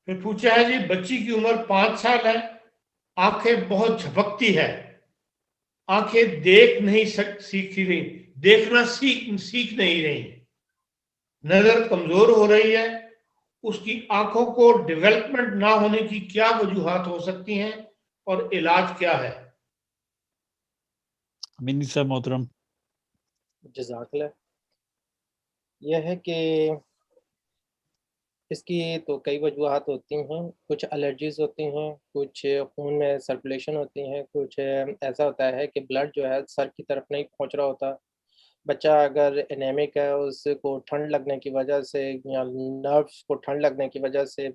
फिर पूछा है जी, बच्ची की उम्र 5 साल है, आंखें बहुत झपकती है, आंखें देख नहीं सीख रही, देखना सीख सीख नहीं रही, नजर कमजोर हो रही है, उसकी आंखों को डेवलपमेंट ना होने की क्या वजूहात हो सकती हैं और इलाज क्या है? अमीनी साहब मोहतरम। जज़ाकल्लाह। यह है कि इसकी तो कई वजूहात होती हैं, कुछ एलर्जीज़ होती हैं, कुछ खून में सर्कुलेशन होती हैं, कुछ ऐसा होता है कि ब्लड जो है सर की तरफ नहीं पहुंच रहा होता। बच्चा अगर एनीमिक है, उसको ठंड लगने की वजह से या नर्व्स को ठंड लगने की वजह से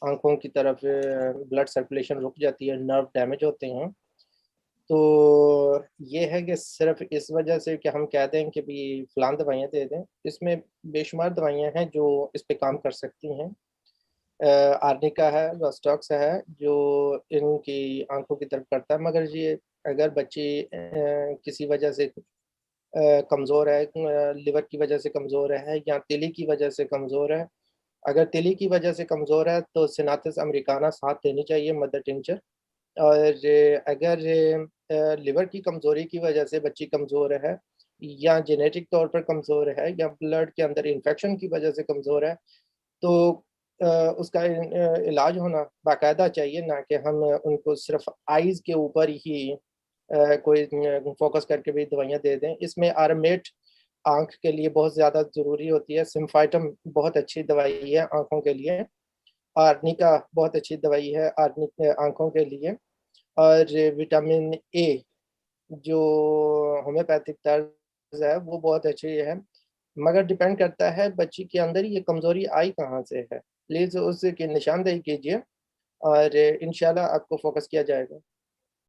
आँखों की तरफ ब्लड सर्कुलेशन रुक जाती है, नर्व डैमेज होते हैं। तो ये है कि सिर्फ़ इस वजह से कि हम कह दें कि भई फ़लाँ दवाइयाँ दे दें, इसमें बेशुमार दवाइयाँ हैं जो इस पे काम कर सकती हैं। आर्निका है, रोस्टॉक्स है, जो इनकी आँखों की तरफ करता है, मगर ये अगर बच्ची किसी वजह से कमज़ोर है, लिवर की वजह से कमज़ोर है या तिली की वजह से कमज़ोर है। अगर तिली की वजह से कमज़ोर है तो सिनातस अमेरिकाना साथ देनी चाहिए, मदर टिंचर। और अगर लिवर की कमज़ोरी की वजह से बच्ची कमज़ोर है या जेनेटिक तौर पर कमज़ोर है या ब्लड के अंदर इन्फेक्शन की वजह से कमज़ोर है, तो उसका इलाज होना बाकायदा चाहिए, ना कि हम उनको सिर्फ़ आइज़ के ऊपर ही कोई फ़ोकस करके भी दवाइयाँ दे दें। इसमें आर्मेट आँख के लिए बहुत ज़्यादा ज़रूरी होती है, सिम्फाइटम बहुत अच्छी दवाई है आँखों के लिए, आर्निका बहुत अच्छी दवाई है आँखों के लिए, और विटामिन ए जो होम्योपैथिक तर्ज़ है वो बहुत अच्छी है। मगर डिपेंड करता है बच्ची के अंदर ये कमज़ोरी आई कहाँ से है। प्लीज़ उसकी निशानदेही कीजिए और इंशाल्लाह आपको फ़ोकस किया जाएगा।